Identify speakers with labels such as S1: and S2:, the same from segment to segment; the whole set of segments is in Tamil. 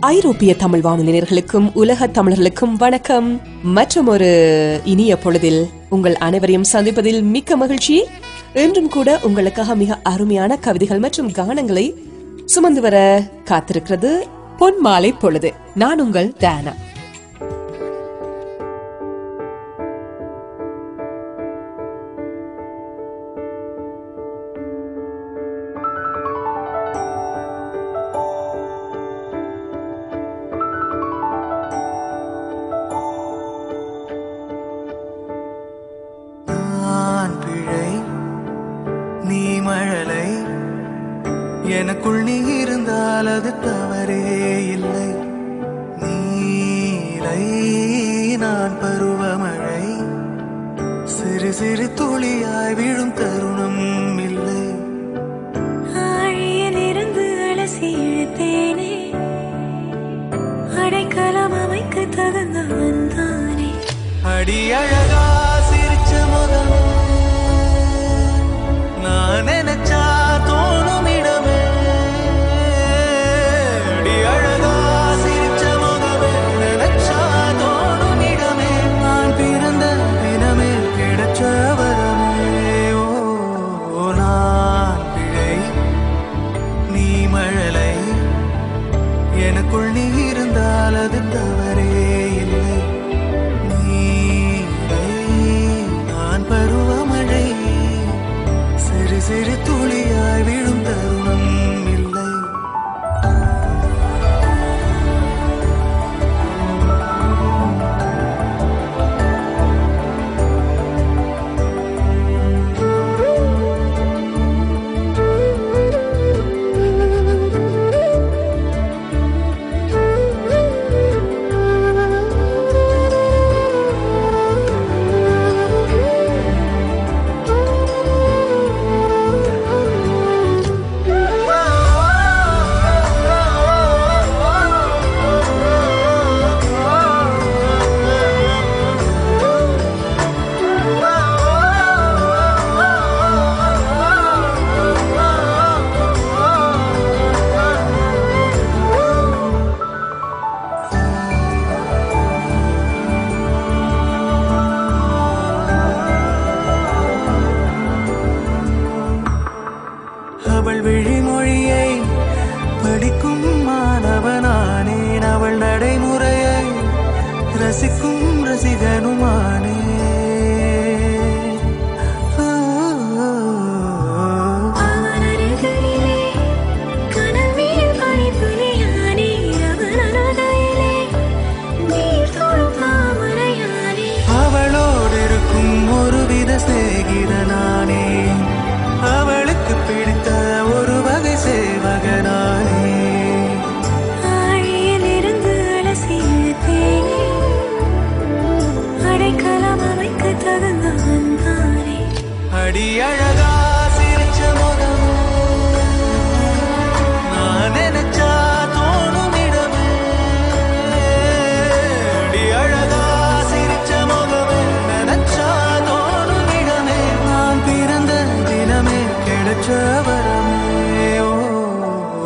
S1: ஐரோப்பிய தமிழ் வானொலியர்களுக்கும் உலக தமிழர்களுக்கும் வணக்கம். மற்றும் ஒரு இனிய பொழுதில் உங்கள் அனைவரையும் சந்திப்பதில் மிக்க மகிழ்ச்சி. இன்றும் கூட உங்களுக்காக மிக அருமையான கவிதைகள் மற்றும் கானங்களை சுமந்து வர காத்திருக்கிறது பொன் மாலை பொழுது. நான் உங்கள் டயானா.
S2: எனக்குள் நீ இருந்தால் அது தவறே இல்லை. நீலை நான் பருவமழை, சிறு சிறு துளியாய் விழும் தருணம் இல்லை.
S3: ஆழியில் இருந்து அலசி இழுத்தேனே, அடைக்கலம் அமைக்க தகுந்தவன் தானே.
S2: அடி அழகா சிரிச்ச முகம், நான் நினைச்சா தோணும் இடமே. அடி அழகா சிரிச்ச முகமே, நினைச்சா தோணும் இடமே. நான் பிறந்த தினமே கிடைச்ச வரமே. ஓ நான் பிழை, நீ மழலை, எனக்குள் நீ இருந்தால் அது தவறே இல்லை. நான் பருவமழை, சிறு சிறு துளியாய் விழும் தருணம் இல்லை. அவள் விழிமொழியை படிக்கும் மாணவனானேன், அவள் நடைமுறையை ரசிக்கும் ரசிகனுமானே. அவளோடு இருக்கும் ஒருவித சிநேகிதனானே, அவளுக்கு பிடித்த ஒரு வகை சேவகனானே.
S3: ஆழியில் இருந்து அலசி இழுத்தேனே, அடைக்கலம் அமைக்க தகுந்தவன் தானே.
S2: அடி அழகா சிரிச்ச முகம், நான் நினைச்சா தோணும் இடமே. அடி அழகா சிரிச்ச முகமே, நினைச்சா தோணும் இடமே. நான் பிறந்த தினமே கிடைச்ச வரமே.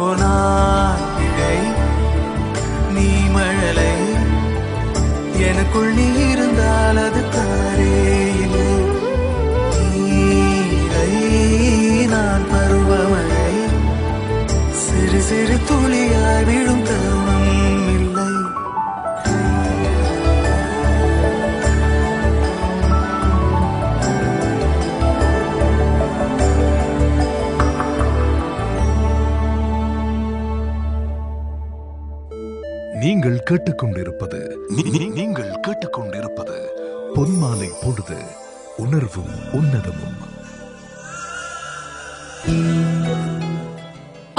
S2: ஓ நான் பிழை, நீ மழலை, எனக்குள் நீ இருந்தால் அது தவறே இல்லை. நீலை நான் பருவமழை, சிறு சிறு துளியாய் விழும் தருணம் இல்லை.
S4: நீங்கள் கேட்டுக்கொண்டிருப்பது நீங்கள் கேட்டுக்கொண்டிருப்பது பொன்மாலை பொழுது, உணர்வும் உன்னதமும்.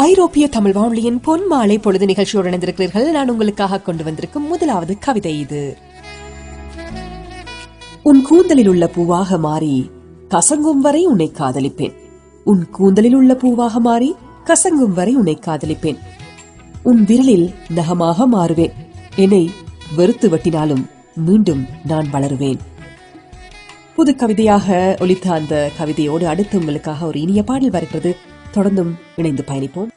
S1: ஐரோப்பிய தமிழ் வானொலியின் பொன் மாலை பொழுது நிகழ்ச்சியோடு இணைந்திருக்கிறீர்கள். நான் உங்களுக்காக கொண்டு வந்திருக்கும் முதலாவது கவிதை இது. உன் கூந்தலில் உள்ள பூவாக மாறி கசங்கும் வரை உன்னை காதலிப்பேன். உன் கூந்தலில் உள்ள பூவாக மாறி கசங்கும் வரை உன்னை காதலிப்பேன். உன் விரலில் நகமாக மாறுவேன். என்னை வெறுத்து வெட்டினாலும் மீண்டும் நான் வளருவேன். புது கவிதையாக ஒலித்த அந்த கவிதையோடு அடுத்து உங்களுக்காக ஒரு இனிய பாடல் வருகிறது. தொடர்ந்தும் இணைந்து பயணிப்போம்.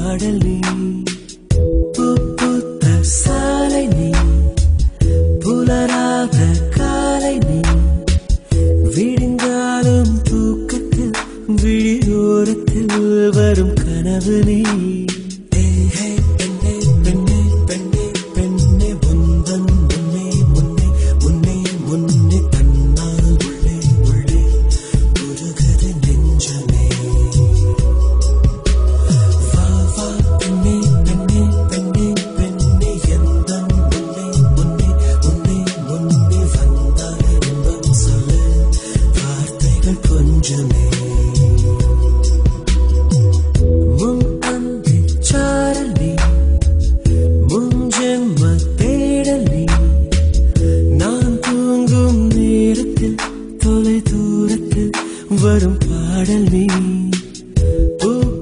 S2: பாடல் நீ பூத்த சாலை நீ புலராத காலை நீ விடிந்தாலும் தூக்கத்தில் விழியோரத்தில் வரும் கனவு நீ வரும் பாடல் நீ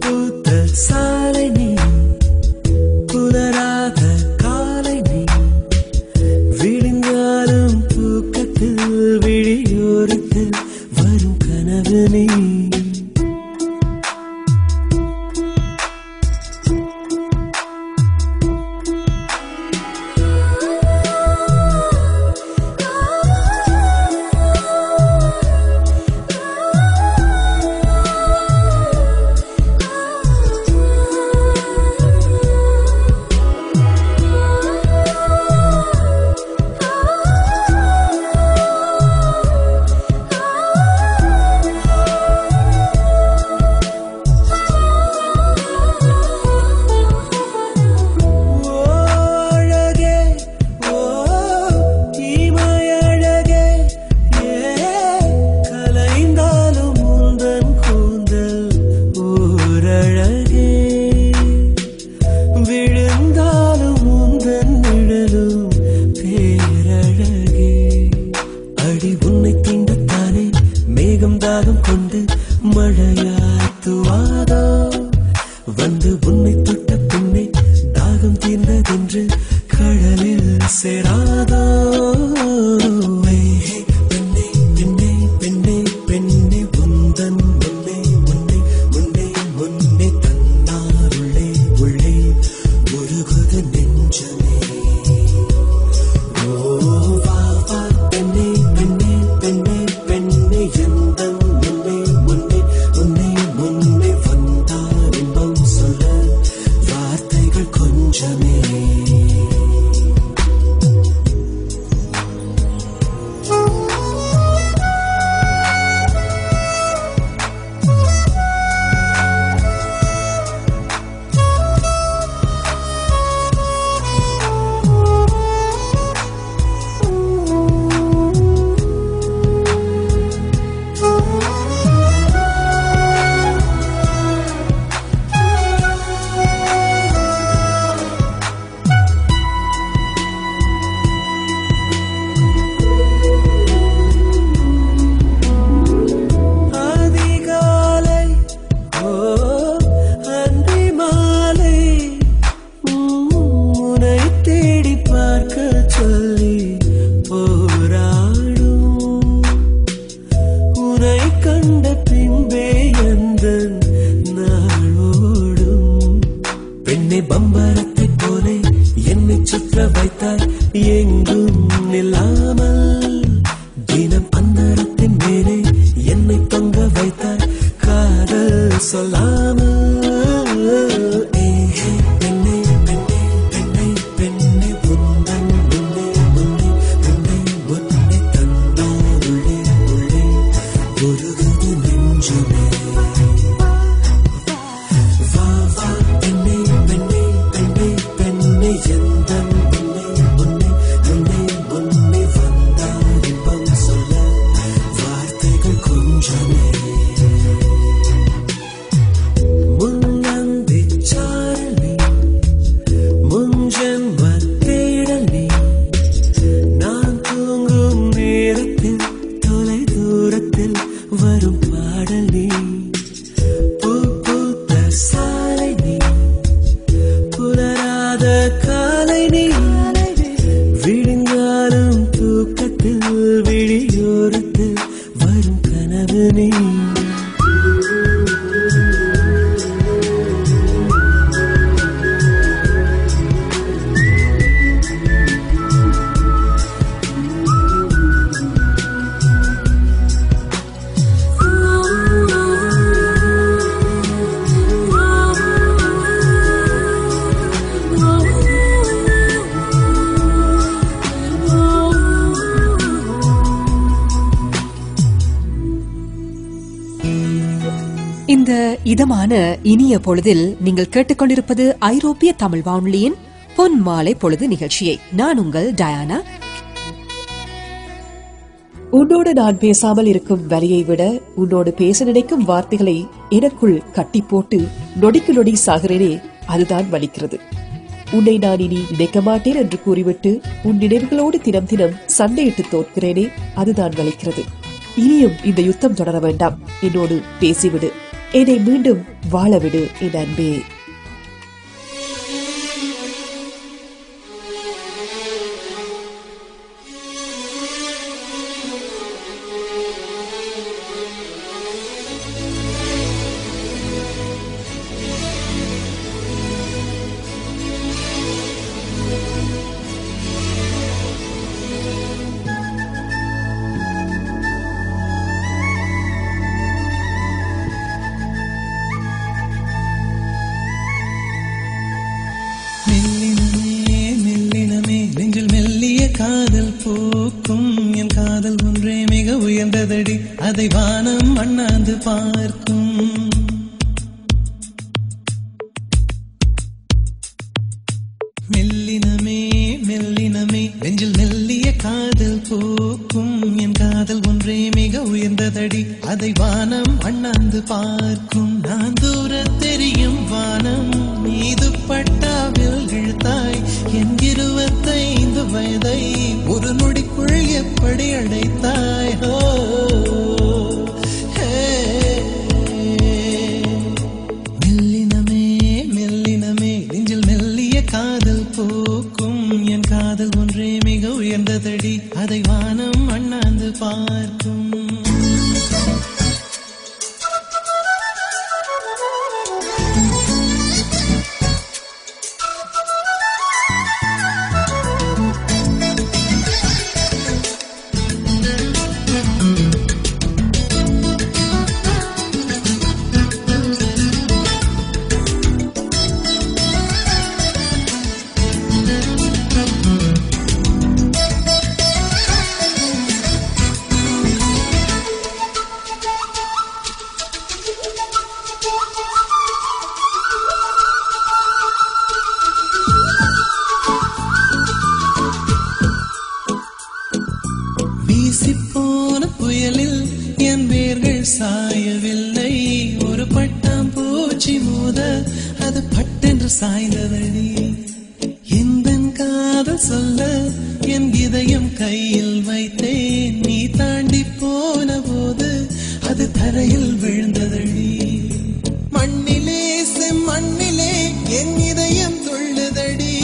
S2: பூத்த சாலை நீ புலராத காலை நீ விழுந்தாலும் தூக்கத்தில் விழியோரத்தில் வரும் கனவு நீ தாகம் கொண்டு மழையாத்துவாதோ வந்து உன்னை தொட்ட பின்னே தாகம் தீர்ந்ததென்று கடலில் சேராதோ பெண்ணே பெண்ணே பெண்ணே பெண்ணே உந்தன் முன்னே முன்னே முன்னே முன்னே தன்னார் உள்ளே உள்ளே உருகுது நெஞ்சமே பம்பரத்தை போலே என்னை சுற்ற வைத்தாய் எங்கும் நில்லாமல் தினம் அந்தரத்தின் மேலே என்னை தொங்க வைத்தாய் காதல் சொல்லாமல் பெண்ணே பெண்ணே பெண்ணே பெண்ணே உந்தன் முன்னே முன்னே முன்னே முன்னே தந்தார் உள்ளே உள்ளே உருகுது நெஞ்சமே பெண்ணே பெண்ணே பெண்ணே எந்தன் முன்னே முன்னே முன்னே முன்னே
S1: இந்த இதமான இனிய பொழுதில் நீங்கள் கேட்டுக்கொண்டிருப்பது ஐரோப்பிய தமிழ் வானொலியின் பொன் மாலை பொழுது நிகழ்ச்சியை. நான் உங்கள் டயானா. உன்னோடு நான் பேசாமல் இருக்கும் வலியை விட உன்னோடு பேச நினைக்கும் வார்த்தைகளை எனக்குள் கட்டி போட்டு நொடிக்கு நொடி சாகிறேனே, அதுதான் வலிக்கிறது. உன்னை நான் இனி நினைக்க மாட்டேன் என்று கூறிவிட்டு உன் நினைவுகளோடு தினம் தினம் சண்டையிட்டு தோற்கிறேனே, அதுதான் வலிக்கிறது. இனியும் இந்த யுத்தம் தொடர வேண்டாம். என்னோடு பேசிவிடு, என்னை மீண்டும் வாழவிடு என் அன்பே.
S2: காதல் போக்கும் என் காதல் ஒன்றே மிக உயர்ந்ததடி, அதை வானம் அண்ணாந்து பார்க்கும். மெல்லினமே மெல்லினமே நெஞ்சில் மெல்லிய காதல் போக்கும் என் காதல் ஒன்றே மிக உயர்ந்ததடி, அதை வானம் அண்ணாந்து பார்க்கும். நான் தூர தெரியும் வானம் மீது பட்டாவில் இழுத்தாய் என் 25 வயதை ஒரு நொடிக்குள் எப்படி அடைத்தாய். மெல்லினமே மெல்லினமே நெஞ்சில் மெல்லிய காதல் போக்கும் என் காதல் ஒன்றே மிக உயர்ந்ததடி, அதை வானம் அண்ணாந்து பார்க்கும். வீசிப்போன புயலில் என் வேர்கள் சாயவில்லை, ஒரு பட்டாம் பூச்சி மோத அது பட்டென்று சாய்ந்ததடி. எந்த காதல் சொல்ல என் இதயம் கையில் வைத்தேன், நீ தாண்டி போன போது அது தரையில் விழுந்ததடி. மண்ணிலே செம்மண்ணிலே என் இதயம் துள்ளுதடி,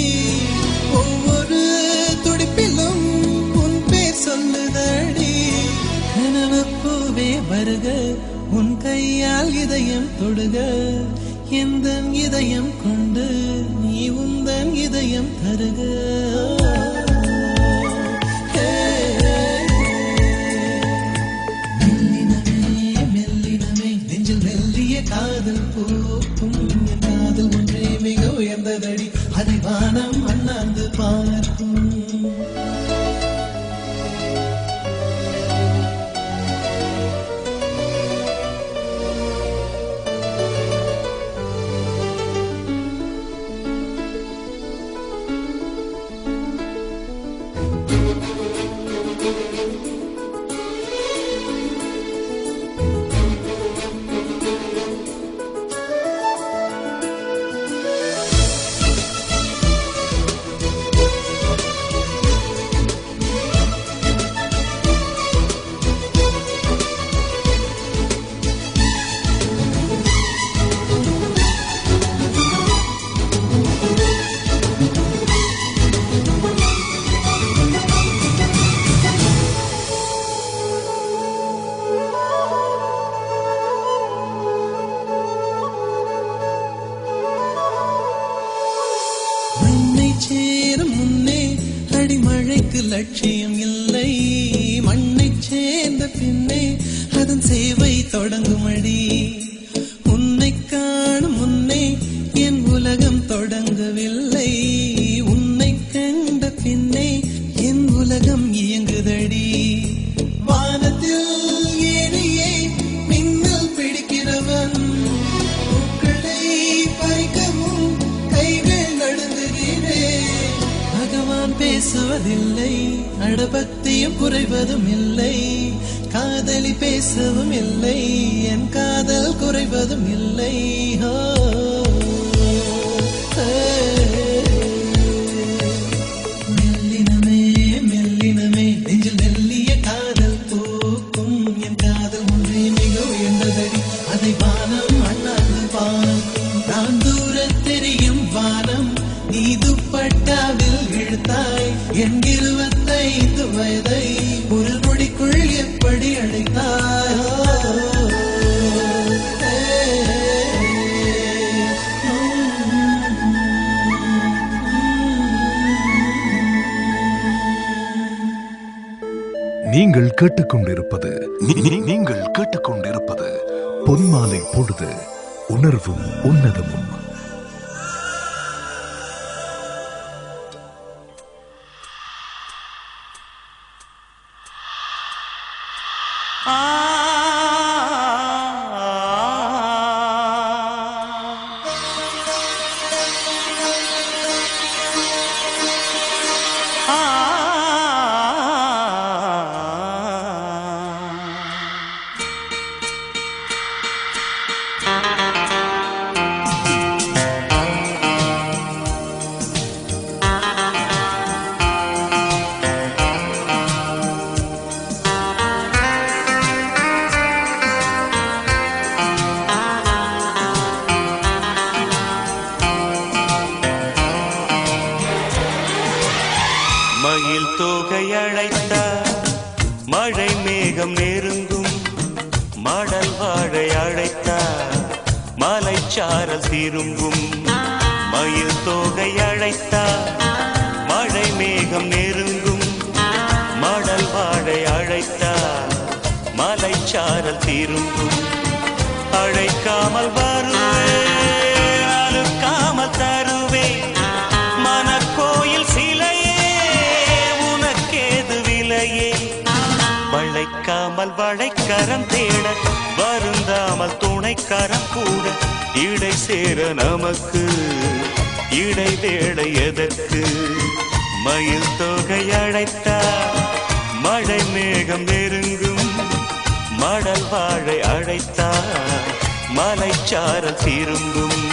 S2: ஒவ்வொரு துடிப்பிலும் உன் பேர் சொல்லுதடி. கனவு பூவே வருக, உன் கையால் இதயம் தொடுக, எந்த இதயம் கொண்டு நீ உந்தன் இதயம் தருக. மெல்லினமே மெல்லினமே நெஞ்சில் மெல்லிய காதல் போக்கும் என் காதல் ஒன்றே மிக உயர்ந்ததடி, அதை வானம் அண்ணாந்து பார்க்கும். லட்சியம் இல்லை, மண்ணை சேர்ந்த பின்னே அதன் சேவை தொடங்குமடி. உன்னை காணும் முன்னே என் உலகம் தொடங்கவில்லை, உன்னை கண்ட பின்னே என் உலகம் இயங்குதடி. வானத்தில் ஏறியே மின்னல் பிடிக்கிறவன் பேசுவதில்லை, அடபக்தியும் குறைவதும் இல்லை, காதலி பேசவும் இல்லை, என் காதல் குறைவதும் இல்லை. மெல்லினமே மெல்லினமே நெஞ்சில் மெல்லிய காதல் பூக்கும், என் காதல் ஒன்றே மிக உயர்ந்ததடி, அதை வானம் அண்ணாந்து பார்க்கும். நான் தூர தெரியும் வானம், நீ துப்பட்டாவில் இழுத்தாய் என் 25 வயதை ஒரு நொடிக்குள் எப்படி அழைத்தாய்.
S4: நீங்கள் கேட்டுக்கொண்டிருப்பது நீங்கள் கேட்டுக்கொண்டிருப்பது பொன்மாலை பொழுது உணர்வும் உன்னதமும்.
S5: மயில் தோகை அழைத்தார், மழை மேகம் நெருங்கும், மடல் வாழை அழைத்தார், மலைச்சாரல் திரும்பும். மயில் தோகை அழைத்தார், மழை மேகம் நெருங்கும், மடல் வாழை அழைத்தார், மலைச்சாரல் திரும்பும். அழைக்காமல் வருவேன், அழுக்காமல் தருவேன், மனக்கோயில் சிலையே உனக்கேது விலையே. வளைக்காமல் வளைக்கரம் தேட, வருந்தாமல் துணைக்கரம் கூட, இடை சேர நமக்கு இடை வேளை எதற்கு. மயில் தொகை அழைத்தார், மழை மேகம் நெருங்கும், மடல் வாழை அழைத்தார், மலைச்சாரல் திரும்பும்.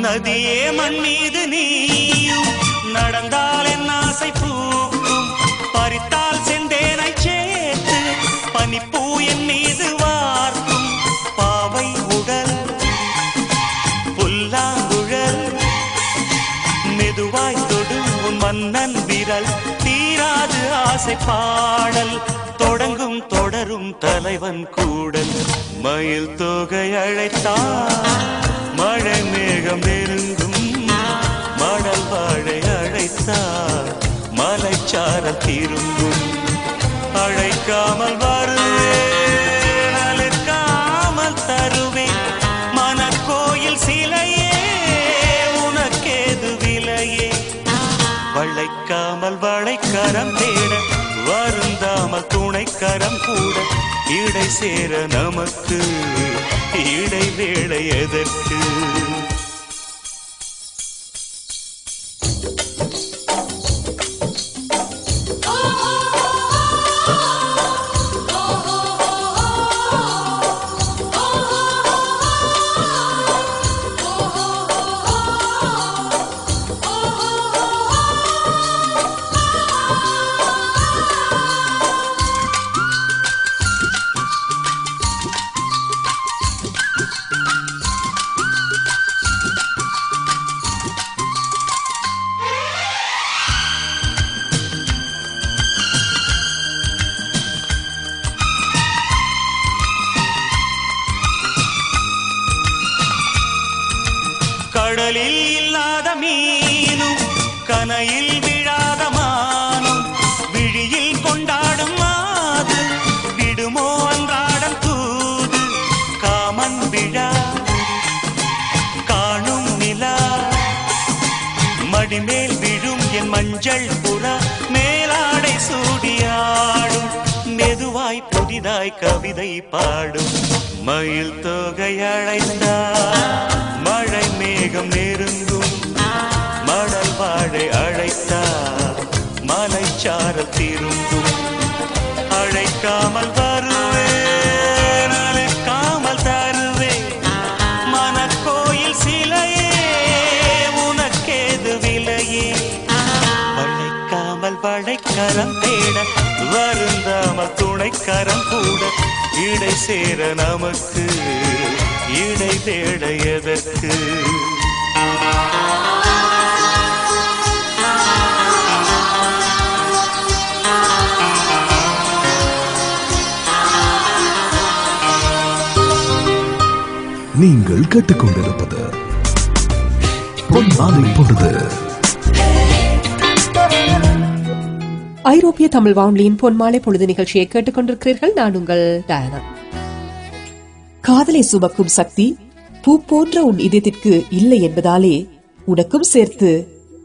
S5: நதியே மண் மீது நீயும் நடந்தால் என் ஆசை பூக்கும், பறித்தால் செந்தேனை சேர்த்து பனிப்பூ என் மீது வார்க்கும். பாவை உடல் புல்லாங்குழல் மெதுவாய் தொடும் உன் மன்னன் விரல், தீராது ஆசை பாடல் தொடங்கும் தொடரும் தலைவன் கூடல். மயில் தொகை அழைத்தார், மழை மேகம் நெருங்கும், மடல் வாழை அழைத்தார், மலைச்சாரல் திரும்பும். அழைக்காமல் வருவேன், அழுக்காமல் தருவேன், மனக்கோயில் சிலையே உனக்கேது விலையே. வளைக்காமல் வளைக்கரம் தேட, வருந்தாமல் துணைக்கரம் கூட, இடை சேர நமக்கு இடை வேளை எதற்கு. கடலில் இல்லாத மீனும் கனையில் விழாத மானும் விழியில் கொண்டாடும் மாது விடுமோ அன்றாடம் தூது காமன் விழா காணும் நிலா மடிமேல் விழும் என் மஞ்சள் புறா மேலாடை சூடியாடும் மெதுவாய் புதிதாய் கவிதை பாடும் மயில் தொகை அழைத்தார் மழை மேகம் நெருங்கும் மடல் வாழை அழைத்தார் மலைச்சாரல் திரும்பும் அழைக்காமல் வருவேன் அழைக்காமல் தருவேன் மனக்கோயில் சிலையே உனக்கேது விலையே வளைக்காமல் வளைக்கரம் தேட வருந்தாமல் துணைக்கரம் கூட இடை சேர நமக்கு இடை தேட எதற்கு
S4: நீங்கள் கேட்டுக்கொண்டிருப்பது பொன்மாலை பொழுது.
S1: ஐரோப்பிய தமிழ் வானொலியின் பொன்மாலை பொழுது நிகழ்ச்சியை கேட்டுக்கொண்டிருக்கிறீர்கள். நான் உங்கள் டயானா. காதலை சுமக்கும் சக்தி பூ போன்ற உன் இதயத்திற்கு இல்லை என்பதாலே உனக்கும் சேர்த்து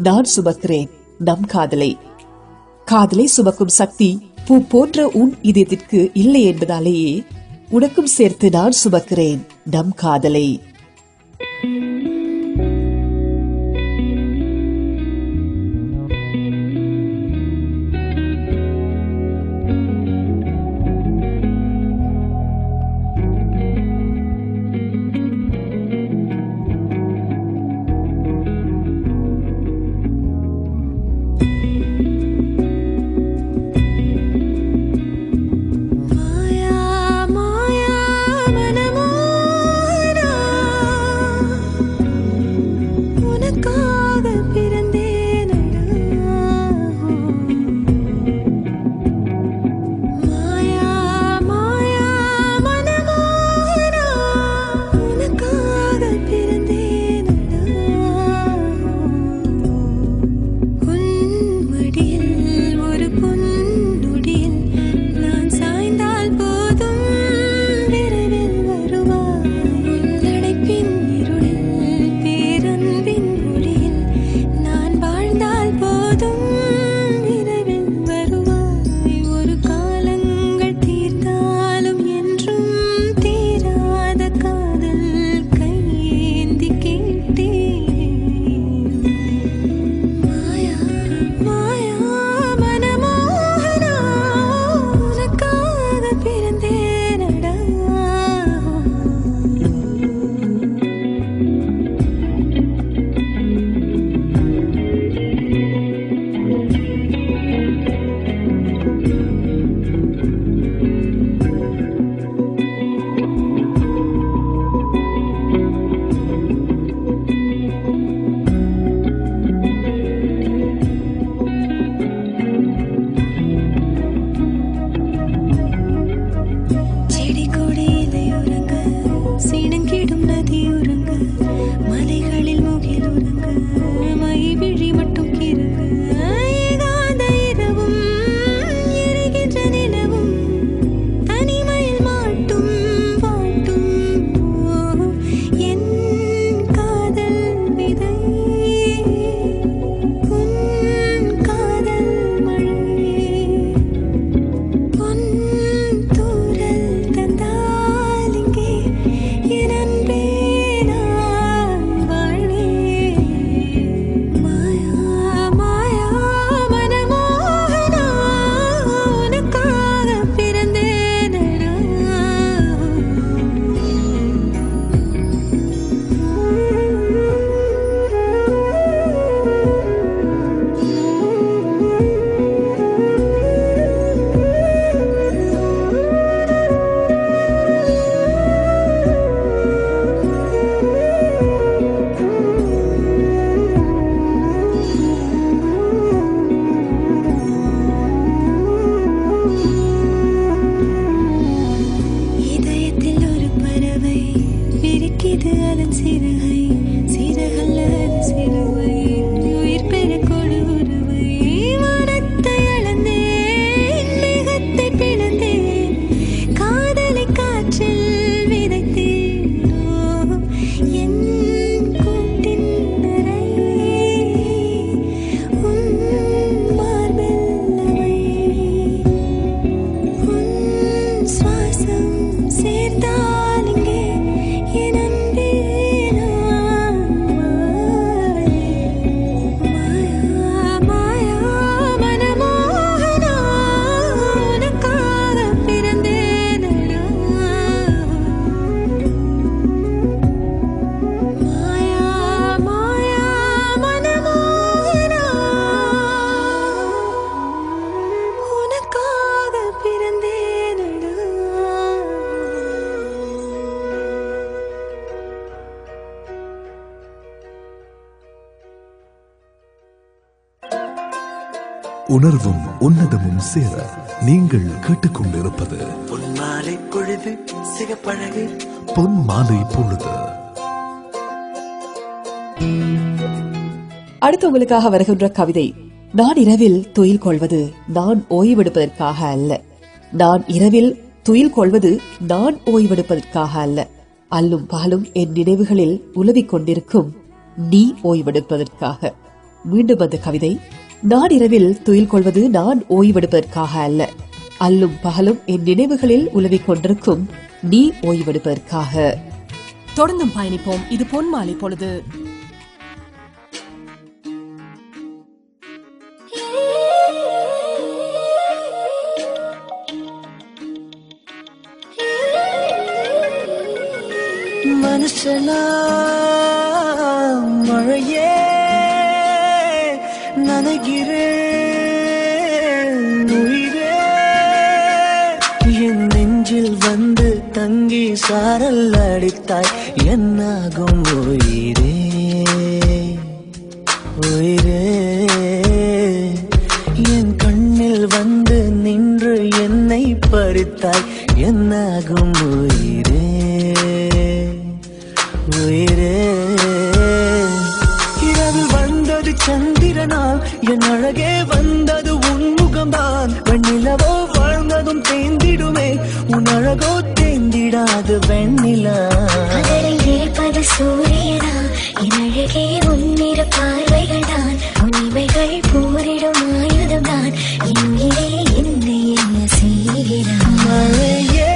S1: நான் சுமக்கிறேன் நம் காதலை. காதலை சுமக்கும் சக்தி பூ போன்ற உன் இதயத்திற்கு இல்லை என்பதாலேயே உனக்கும் சேர்த்து நான் சுமக்கிறேன் நம் காதலை.
S3: இது அதன் சிறகை சிறகல்ல அது சிலுவை
S4: உணர்வும் உன்னதமும் சேர நீங்கள் கேட்டுக்கொண்டிருப்பது
S2: பொன்மாலை பொழுது சிகப்பழகு
S4: பொன் மாலை பொழுது.
S1: அடுத்து உங்களுக்காக வருகின்ற கவிதை. நான் இரவில் துயில் கொள்வது நான் ஓய்வெடுப்பதற்காக அல்ல. நான் இரவில் துயில் கொள்வது நான் ஓய்வெடுப்பதற்காக அல்ல. அல்லும் பகலும் என் நினைவுகளில் உலவிக் கொண்டிருக்கும் நீ ஓய்வெடுப்பதற்காக. மீண்டும் அந்த கவிதை. நான் இரவில் துயில் கொள்வது நான் ஓய்வெடுப்பதற்காக அல்ல. அல்லும் பகலும் என் நினைவுகளில் உலவிக் கொண்டிருக்கும் நீ ஓய்வெடுப்பதற்காக. தொடர்ந்தும் பயணிப்போம். இது பொன்மாலை பொழுது.
S2: மனசெல்லாம் மழையே நனைகிறேன் உயிரே என் நெஞ்சில் வந்து தங்கி சாரல் அடித்தாய் என்னாகும் உயிரே உயிரே என் கண்ணில் வந்து நின்று என்னை பறித்தாய் என்னாகும் உயிரே உயிரே. இரவில் வந்தது சந்திரனால் என் அழகே வந்தது உன்முகம்தான். வெண்ணிலவோ வாழ்ந்ததும் தேந்திடுமே உன் அழகோ தேந்திடாது வெண்ணிலா.
S3: இருப்பது சூரியனா என் அழகே உன்னிற பார்வைகள் தான் உண்மைகள் போரிடும் ஆயுதம் தான் என் உயிரே என்னை என்ன செய்கிறான்.
S2: மழையே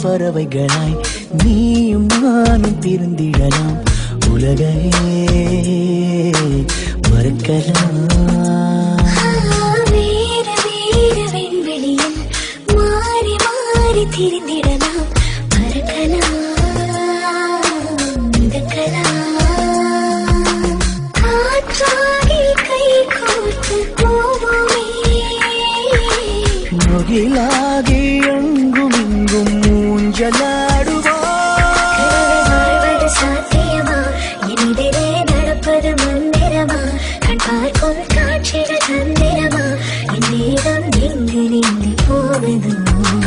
S2: பறவைகளாய் நீயும் நானும் பிரிந்திடலாம். உலகையே மறக்கலாம்.
S3: வேற வேற விண்வெளியில் மாறி மாறி திரிந்திடலாம். பறக்கலாம் மிதக்கலாம். காற்றாகி கை கோர்த்து போவோமே.
S2: முகிலாகி எங்கும் இங்கும்
S3: வாழ்வது சாத்தியமா இனிதிலே நடப்பது மந்திரமா கண் பார்க்கும் காட்சிகள் தந்திரமா என் தேகம் எங்கு நீங்கி போவது.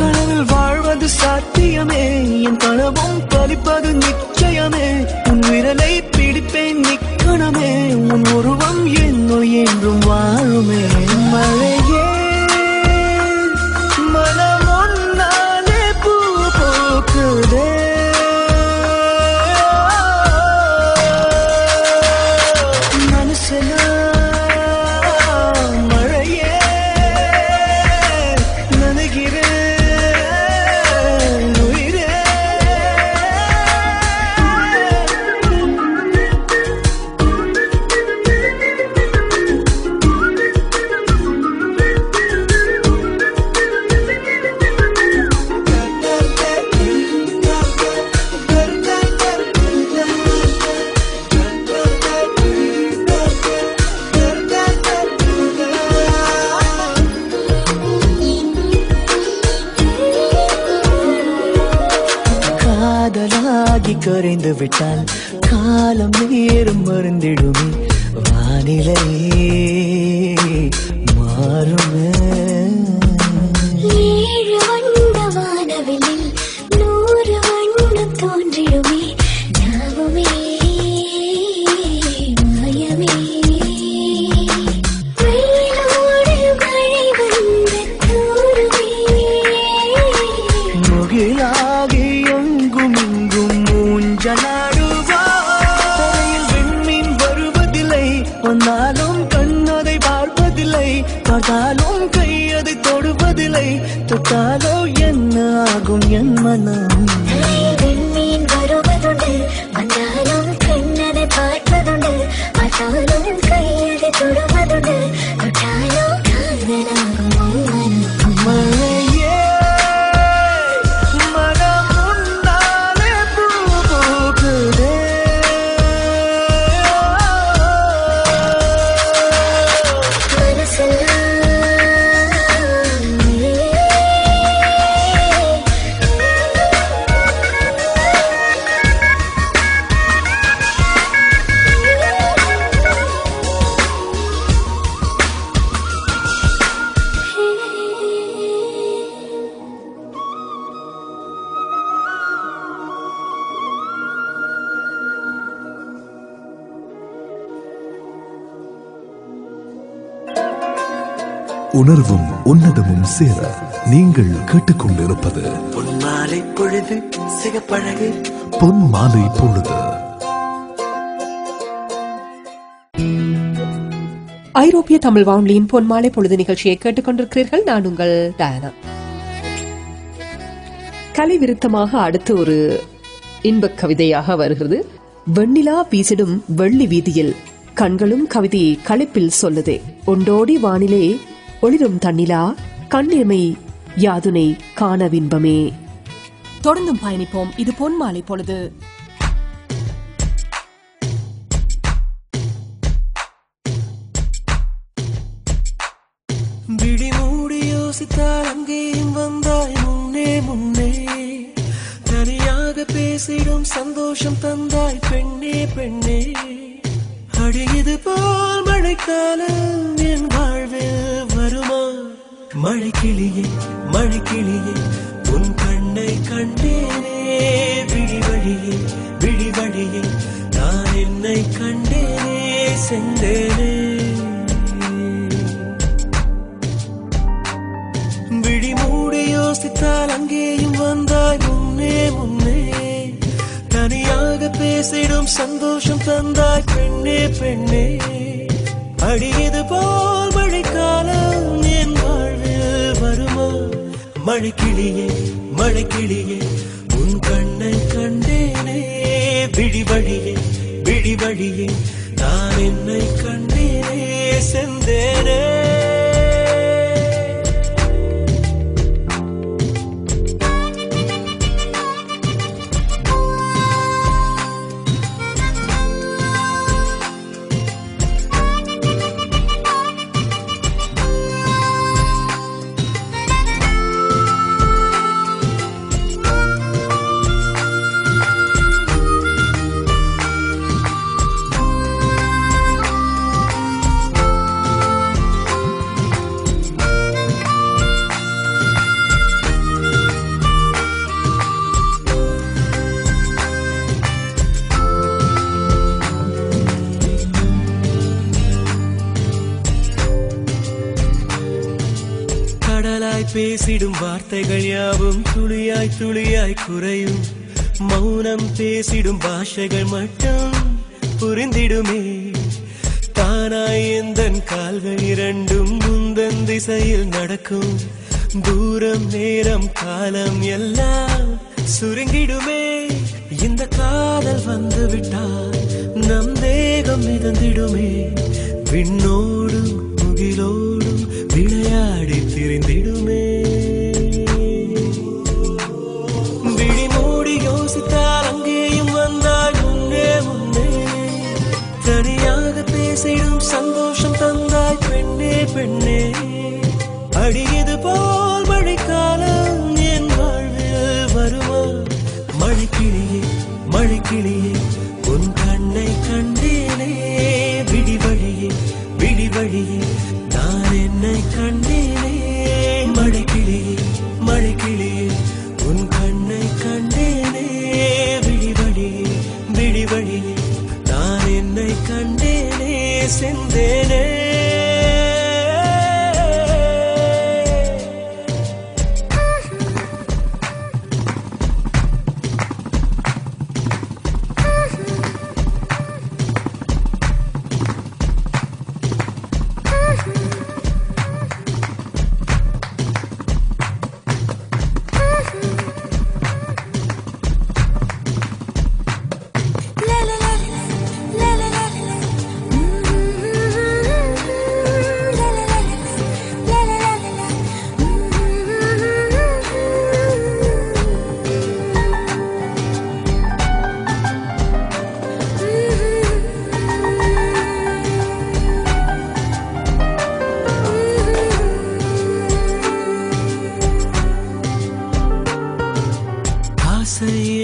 S2: கனவில் வாழ்வது சாத்தியமே என் கனவும் பலிப்பது நிச்சயமே. உன் விரலை பிடிப்பேன் நிக்கணமே உன் உருவம் என்னுள் என்றும் வாழுமே. மழையே மனம் ஒன்னாலே பூ போக்குதே. மனசெல்லாம் மழையே நனைகிறேன் உயிரே.
S6: கரைந்து விட்டால் காலம் நேரம் மறந்திடுமே வானிலை மாறுமே.
S3: 7 வண்ண வானவில்லில் 100 வண்ணம் தோன்றிடுமே யாவுமே மாயமே. வெயிலோடு மழை வந்து தூருமே
S6: முகிலாகி எங்கும் இங்கும் மூஞ்சலாடுவாயில் விண்மீன் வருவதில்லை வந்தாலும் கண்ணதை பார்ப்பதில்லை பார்த்தாலும் கையதை தொடுவதில்லை தொட்டாலோ என்ன ஆகும் என் மனம்.
S3: விண்மீன் வருவதுண்டு வந்தாலும் கண்ணதை பார்ப்பதுண்டு பார்த்தாலும் கையதை தொடுவதுண்டு தொட்டாலோ காதலாகும் மனம்.
S6: மழையே மனம் முன்னாலே பூ பூக்குதே.
S4: உணர்வும் உன்னதமும் சேர நீங்கள் கேட்டுக்கொண்டிருப்பது
S6: பொன்மாலை பொழுது சிகப்பழகு
S4: பொன் மாலை பொழுது.
S1: ஐரோப்பிய தமிழ் வானொலியின் பொன்மாலை பொழுது நிகழ்ச்சியை கேட்டுக்கொண்டிருக்கிறீர்கள். நான் உங்கள் டயானா. கலை விருத்தமாக அடுத்து ஒரு இன்பக் கவிதையாக வருகிறது. வெண்ணிலா வீசிடும் வெள்ளி வீதியில் கண்களும் கவிதையை களிப்பில் சொல்லுதே ஒண்டோடி வானிலே ஒளிரும் தன்னிலா கண்ணிமை யாதுனை காண வின்பமே. தொடர்ந்தும் பயணிப்போம். இது பொன்மாலை பொழுது.
S2: விழி மூடி யோசித்தால் அங்கேயும் வந்தாய் முன்னே முன்னே தனியாக பேசிடும் சந்தோஷம் தந்தாய் பெண்ணே பெண்ணே. அடியது போல் மழைக்காலம் என் வாழ்வில் வருமா மழைக்கிளியே மழைக்கிளியே உன் கண்ணை கண்டேனே விழி வழியே விழி வழியே நான் என்னை கண்டேனே சென்றேனே. விழி மூடி யோசித்தால் அங்கேயும் வந்தாய் முன்னே முன்னே தனியாக பேசிடும் சந்தோஷம் தந்தாய் பெண்ணே பெண்ணே. அடியது போல் மழைக்காலம் என் வாழ்வில் வருமா மழைக்கிளியே மழைக்கிளியே உன் கண்ணை கண்டேனே விழி வழியே விழி வழியே நான் என்னை கண்டேனே சென்றேனே. பேசிடும் வார்த்தைகள் யாவும் துளியாய் துளியாய் குறையும் மௌனம் பேசிடும் பாஷைகள் மட்டும் புரிந்திடுமே. தானாய் எந்தன் கால்கள் இரண்டும் முந்தன் திசையில் நடக்கும் தூரம் நேரம் காலம் எல்லாம் சுருங்கிடுமே. இந்த காதல் வந்து விட்டால் நம் தேகம் மிதந்திடுமே. விண்ணோடும் முகிலோடும் விளையாடி திரிந்திடுமே. விழி மூடி யோசித்தால் அங்கேயும் வந்தாய் முன்னே முன்னே. தனியாக பேசிடும் சந்தோஷம் தந்தாய் பெண்ணே பெண்ணே. அடியது போல் மழைக்காலம் என் வாழ்வில் வருமா மழைக்கிளியே மழை
S6: மழைக்கிளியே உன் கண்ணை கண்டேனே விடிவழியே விடிவழியே நான் என்னை கண்டேனே மழைக்கிளியே மழைக்கிளியே உன் கண்ணை கண்டேனே விடிவழியே விடிவழியே நான் என்னை கண்டேனே செந்தேனே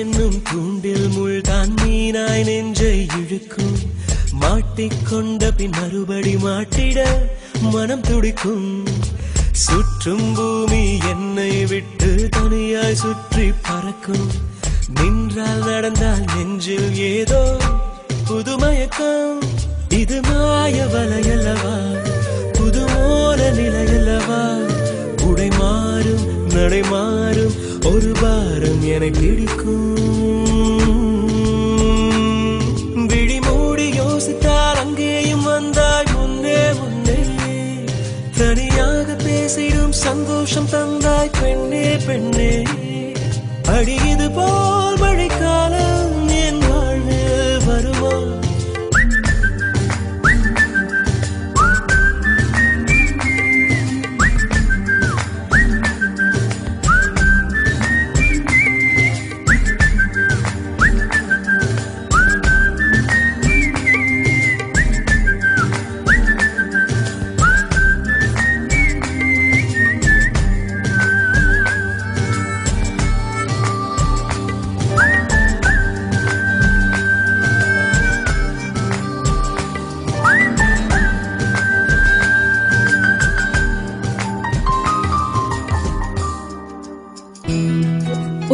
S6: என்னும் தூண்டில் முள்தான் மீனாய் நெஞ்சை இழுக்கும் மாட்டிக்கொண்ட பின் மறுபடி மாட்டிட மனம் துடிக்கும் சுற்றும் பூமி என்னை விட்டு தனியாய் சுற்றி பறக்கும் நின்றால் நடந்தால் நெஞ்சில் ஏதோ புதுமயக்கம் இது மாய வலையல்லவா புதுமோன நிலையல்லவா உடை மாறும் நடை மாறும் ஒரு பாரம் என்னை பிடிக்கும் விழி மூடி யோசித்தால் அங்கேயும் வந்தாய் முன்னே முன்னே தனியாக பேசிடும் சந்தோஷம் தந்தாய் பெண்ணே பெண்ணே அடி இது போல் மழைக்காலம் என் வாழ்வில் வருமா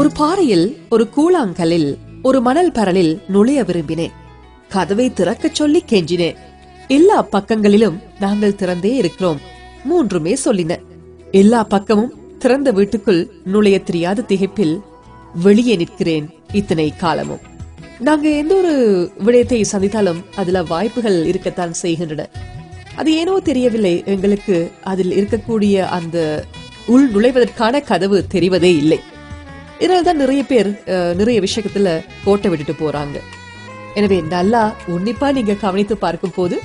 S1: ஒரு பாறையில் ஒரு கூழாங்கல்லில் ஒரு மணல் பரலில் நுழைய விரும்பினேன். கதவை திறக்கச் சொல்லி கெஞ்சினேன். எல்லா பக்கங்களிலும் நாங்கள் திறந்தே இருக்கிறோம். மூன்றுமே சொல்லின. எல்லா பக்கமும் திறந்த வீட்டுக்குள் நுழைய தெரியாத திகைப்பில் வெளியே நிற்கிறேன். இத்தனை காலமும் நாங்க எந்த ஒரு விடயத்தை சந்தித்தாலும் அதுல வாய்ப்புகள் இருக்கத்தான் செய்கின்றன. அது ஏனோ தெரியவில்லை, எங்களுக்கு அதில் இருக்கக்கூடிய அந்த உள் நுழைவதற்கான கதவு தெரிவதே இல்லை. இதனால்தான் நிறைய பேர் நிறைய விஷயத்துல கோட்டை விட்டுட்டு போறாங்க. எனவே நல்லா உன்னிப்பா நீங்க கவனித்து பார்க்கும் போது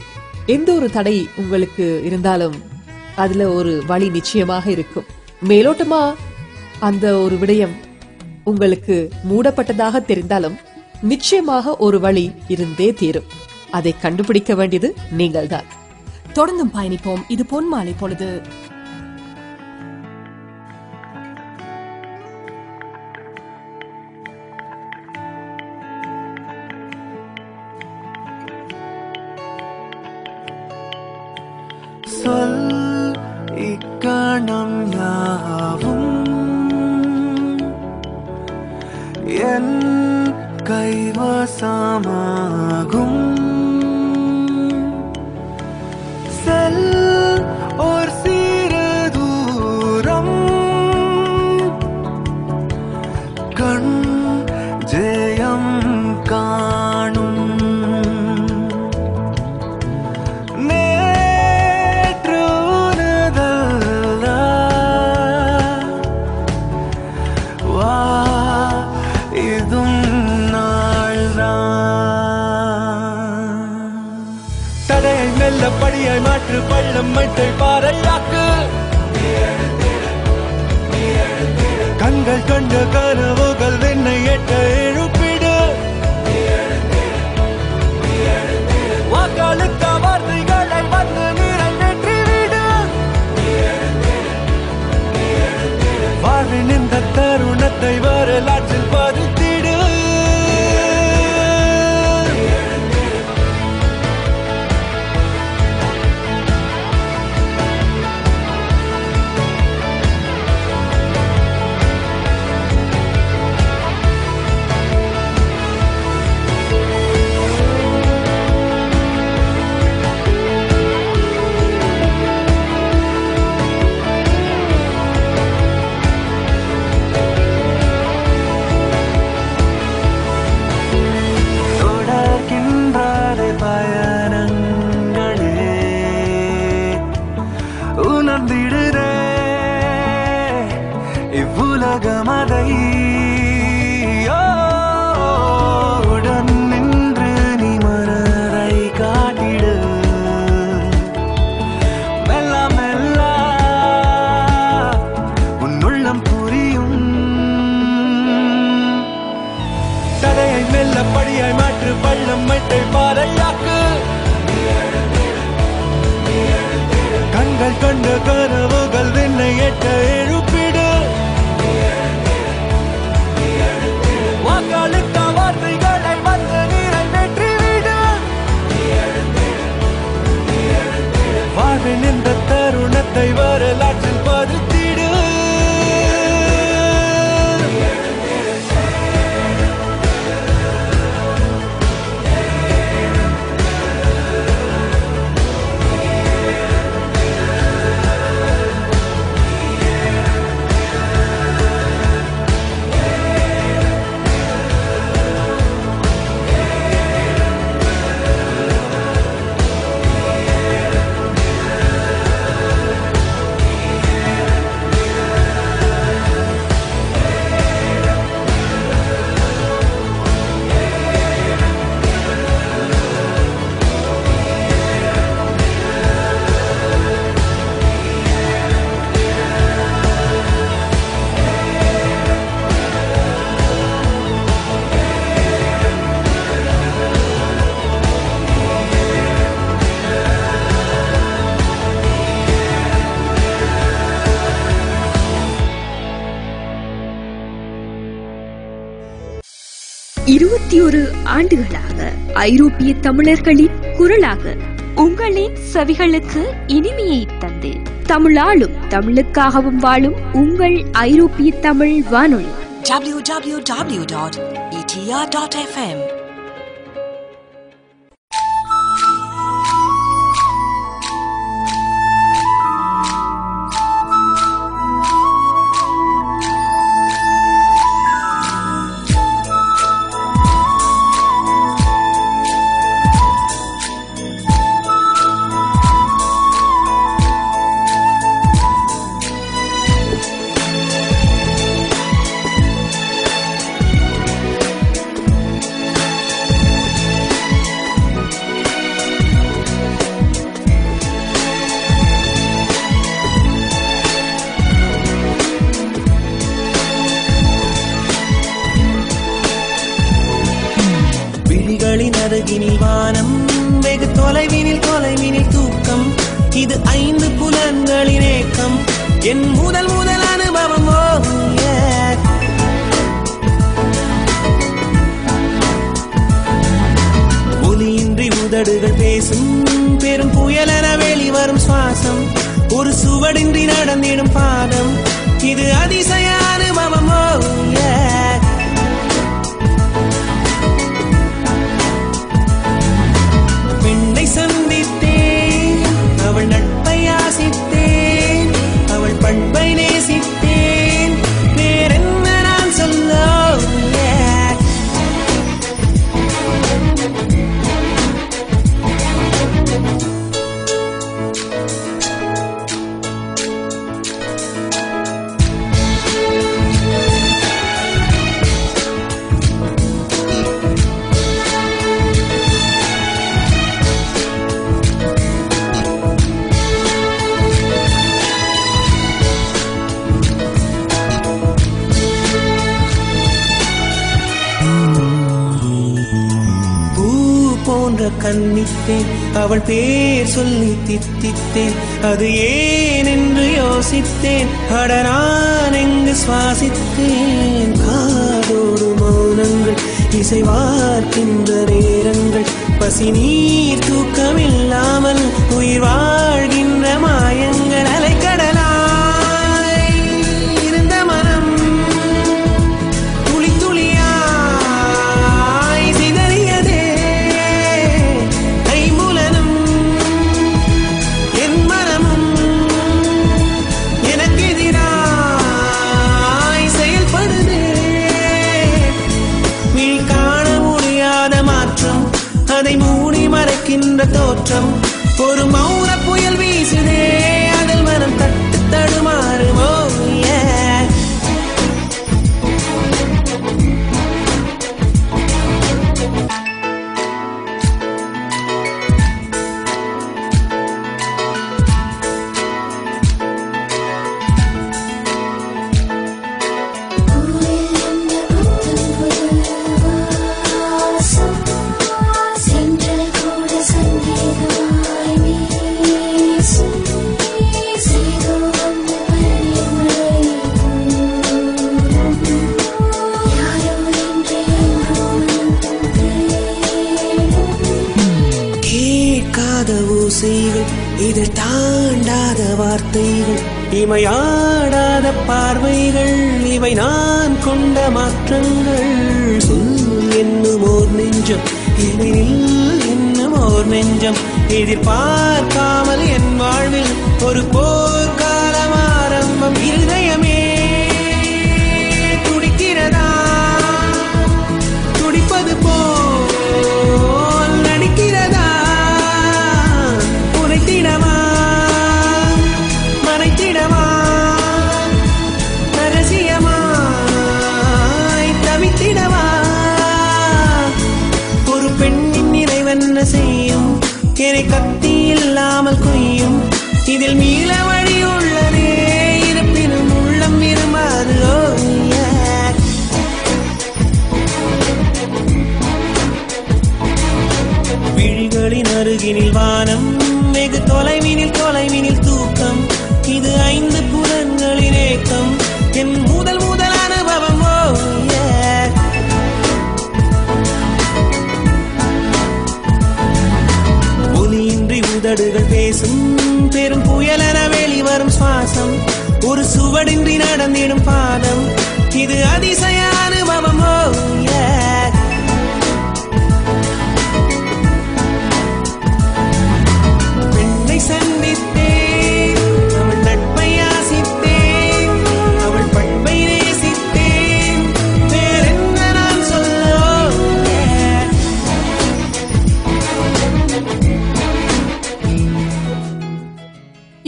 S1: எந்த ஒரு தடை உங்களுக்கு இருந்தாலும் அதுல ஒரு வழி நிச்சயமாக இருக்கும். மேலோட்டமா அந்த ஒரு விடயம் உங்களுக்கு மூடப்பட்டதாக தெரிந்தாலும் நிச்சயமாக ஒரு வழி இருந்தே தீரும். அதை கண்டுபிடிக்க வேண்டியது நீங்கள்தான்.
S7: தொடர்ந்தும் பயணிப்போம். இது பொன்மாலை பொழுது.
S6: சொல் இக்கணம் யாவும் என் கைவசமாகும். செல் ஒரு சிறு தூரம் கண் ஜெயம் காணும். படியாய் மாற்று பள்ளம் மட்டை பாறையாக்கு. கண்கள் கண்ட கனவுகள் என்னை எட்ட எழுப்பிடு. வாக்களித்த வார்த்தைகளை வந்து நிறைவேற்றிவிடு. வாழ்வின் இந்த தருணத்தை வரலாற்றில் பதித்திடு.
S5: பாதை உடன் நின்று நீ மனதை காட்டிடு மெல்ல மெல்ல உன் உள்ளம் புரியும் தடையை மெல்ல படியாய் மாற்று பள்ளம் மெட்டை பாறையாக்கு கண்கள் கண்ட கனவுகள் விண்ணை எட்ட எழுப்பிடு வாக்களித்த வார்த்தைகளை வந்து நீரை வெற்றிவிடு வாழ்வின் இந்த தருணத்தை வரலாற்றில் பதித்திடு
S8: ஆண்டுகளாக ஐரோப்பிய தமிழர்களின் குரலாக உங்களின் செவிகளுக்கு இனிமையை தந்து தமிழாலும் தமிழுக்காகவும் வாழும் உங்கள் ஐரோப்பிய தமிழ் வானொலி
S9: www.etr.fm.
S2: அருகினில் வானம் வெகு தொலைவினில் தூக்கம் இது 5 புலன்களின் ஏக்கம் என் முதல் அனுபவம் ஒலியின்றி உதடுகள் பேசும் பெரும் புயலென வெளிவரும் சுவாசம் ஒரு சுவடின்றி நடந்திடும் பாதம் இது அதிசய அனுபவம் பெண்ணை சந்தித்தேன் அவள் நட்பை ஆசித்தேன் அவள் பண்பை நேசித்தேன் வேறென்ன நான் சொல்ல கண்ணித்தேன் அவள் பேர் சொல்லி தித்தித்தேன் அது ஏன் என்று யோசித்தேன் அட நான் எங்கு சுவாசித்தேன் காதோடு மௌனங்கள் இசைவார்க்கின்ற நேரங்கள் பசி நீர் தூக்கமில்லாமல் உயிர் வாழ்கின்ற மாயங்கள் அலைக்கடலாய் இருந்த மனம் துளி துளியாய் சிதறியதே ஐம்புலனும் என் மனமும் எனக்கு எதிராய் செயல்படுதே விழி காண முடியாத மாற்றம் அதை மூடி மறைக்கின்ற தோற்றம் ஒரு மௌன புயல் வீசுதே அதில் மனம் தட்டு தடுமாறுமோ ஓசைகள், இதை தாண்டாத வார்த்தைகள், இமையாடாத பார்வைகள், இவை நான் கொண்ட மாற்றங்கள். சொல் என்னும் ஓர் நெஞ்சம், இவையில் என்னும் ஓர் நெஞ்சம், எதிர்பார்க்காமல் என் வாழ்வில் ஒரு போர்க்காலம் ஆரம்பம். இருதயமே துடிக்கிறதா, துடிப்பது போல் நடிக்கிறதா, உரைத்திடவா மறைத்திடவா, ரகசியமாய் தவித்திடவா. ஒரு பெண்ணின் நிறைவென்ன செய்யும், என்னை கத்தி இல்லாமல் கொய்யும், இதில் மீள வழி உள்ளதே, இருப்பினும் உள்ளம் விரும்பாது. விழிகளின் அருகினில் வானம், வெகு தொலைவினில் தொலைவினில் தூக்கம், இது 5 புலன்களின் ஏக்கம், என் முதல் முதல் அனுபவம். ஒலியின்றி உதடுகள் பேசும், பெரும் புயலென வெளிவரும் சுவாசம், ஒரு சுவடின்றி நடந்திடும் பாதம், இது அதிசய அனுபவம். பெண்ணை சந்தித்தேன், அவள் நட்பை ஆசித்தேன், அவள் பண்பை நேசித்தேன், வேறென்ன நான் சொல்ல.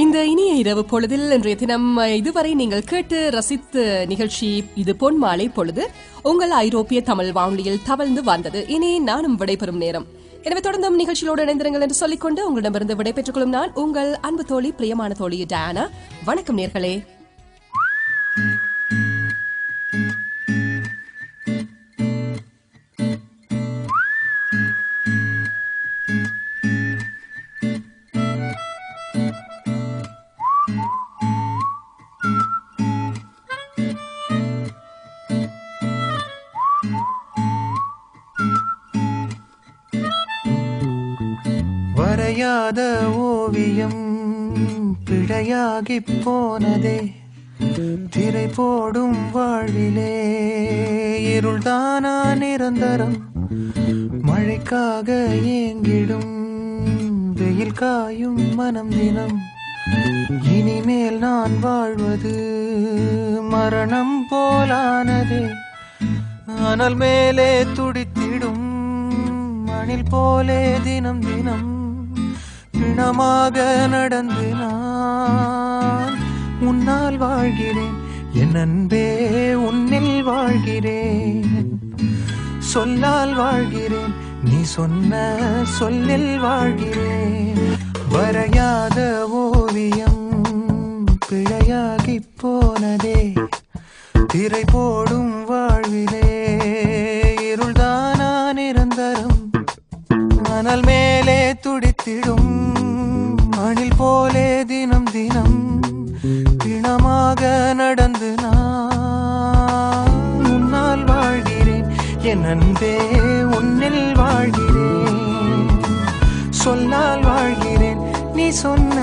S7: இந்த இனிய இரவு பொழுதில் இன்றைய தினம் இதுவரை நீங்கள் கேட்டு ரசித்த நிகழ்ச்சி இது பொன்மாலை பொழுது உங்கள் ஐரோப்பிய தமிழ் வானொலியில் தவழ்ந்து வந்தது. இனி நானும் விடைபெறும் நேரம். எனவே தொடர்ந்தும் நிகழ்ச்சியோடு இணைந்திருங்கள் என்று சொல்லிக்கொண்டு உங்களிடமிருந்து விடைபெற்றுக் கொள்ளும் நான் உங்கள் அன்பு தோழி, பிரியமான தோழி டயானா. வணக்கம் நேர்களே.
S2: வரையாத ஓவியம் பிழையாகி போனதே, திரை போடும் வாழ்விலே இருள்தானா நிரந்தரம், மழைக்காக ஏங்கிடும் வெயில் காயும் மனம் தினம், இனிமேல் நான் வாழ்வது மரணம் போலானதே, அனல் மேலே துடித்திடும் மணில் போலே தினம் தினம் பிணமாக நடந்து நான் உன்னால் வாழ்கிறேன், என் அன்பே உன்னில் வாழ்கிறேன், சொல்லால் வாழ்கிறேன், நீ சொன்ன சொல்லில் வாழ்கிறேன். வரையாத ஓவியம் பிழையாகி போனதே, திரை போடும் வாழ்விலே இருள்தானா நிரந்தரம், மணல் மேலே துடித்திடும் மணில் போலே தினம் தினம் பிணமாக நடந்து நான் உன்னால் வாழ்கிறேன், என் அன்பே உன்னில் வாழ்கிறேன், சொல்லால் வாழ்கிறேன், நீ சொன்ன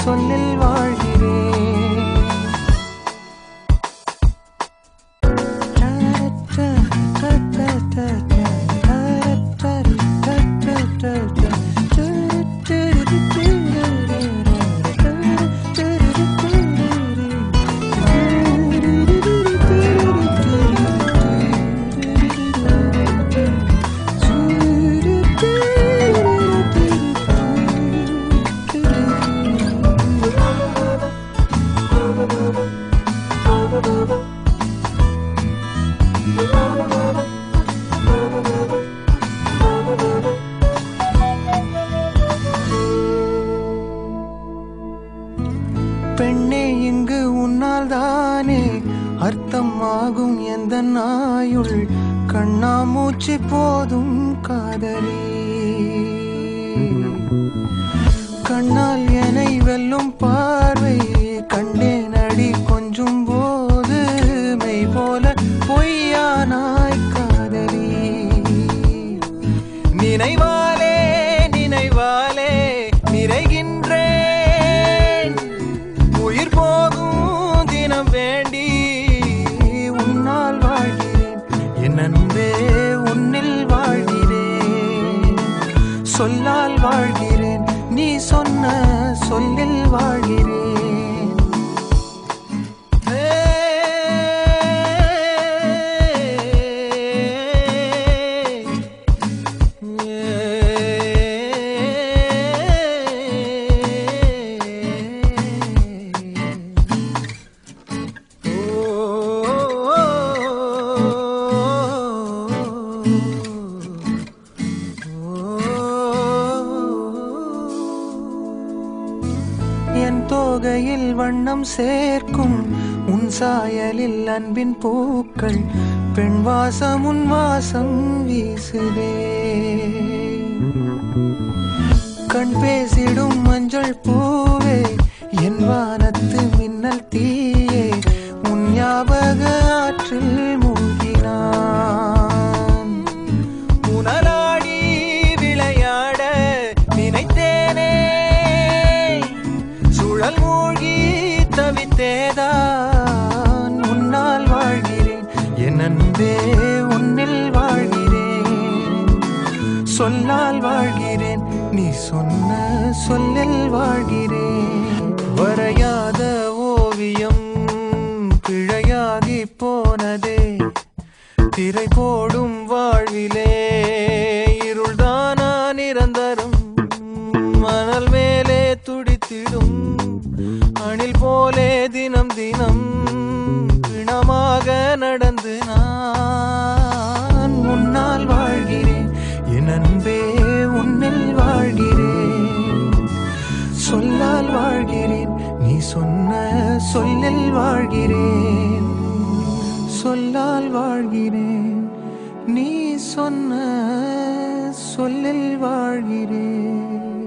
S2: சொல்லில் வாழ்கிறேன். பெண்ணே இங்கு உன்னால் தானே அர்த்தமாகும் எந்த நாயுள், கண்ணாமூச்சி போதும் காதலி, கண்ணால் என்னை வெல்லும் பார்வை கண்டேன் அடி கொஞ்சும் போது, மெய் போல பொய்யானாய் காதலி, நினைவாலே நினைவாலே சொல்லால் வாழ்கிறேன், நீ சொன்ன சொல்லில் வாழ்கிறேன். என் தோகையில் வண்ணம் சேர்க்கும் உன் சாயலில் அன்பின் பூக்கள், பெண் வாசம் உன் வாசம் வீசுதே. கண் பேசிடும் மஞ்சள் பூவே, என் வானத்து மின்னல் தீயே, உன் ஞாபக ஆற்றில் மூழ்கினான். உணலாடி விளையாட நினைத்தேனே, சுழல் மூழ்கி தவித்தேதான். உன்னால் வாழ்கிறேன் என் அன்பே, உன்னில் வாழ்கிறேன். சொல்லால் வாழ்கிறேன், நீ சொன்ன சொல்லில் வாழ்கிறேன். வரையாத ஓவியம் பிழையாகி போனதே, திரை போடும் வாழ்விலே இருள்தானா நிரந்தரம். மணல் மேலே துடித்திடும் அணில் போலே தினம் தினம் பிணமாக நடந்து நான். உன்னால் வாழ்கிறேன் என் அன்பே, உன்னில் வாழ்கிறேன். சொல்லால் வாழ்கிறேன், நீ சொன்ன சொல்லில் வாழ்கிறேன். சொல்லால் வாழ்கிறேன், நீ சொன்ன சொல்லில் வாழ்கிறேன்.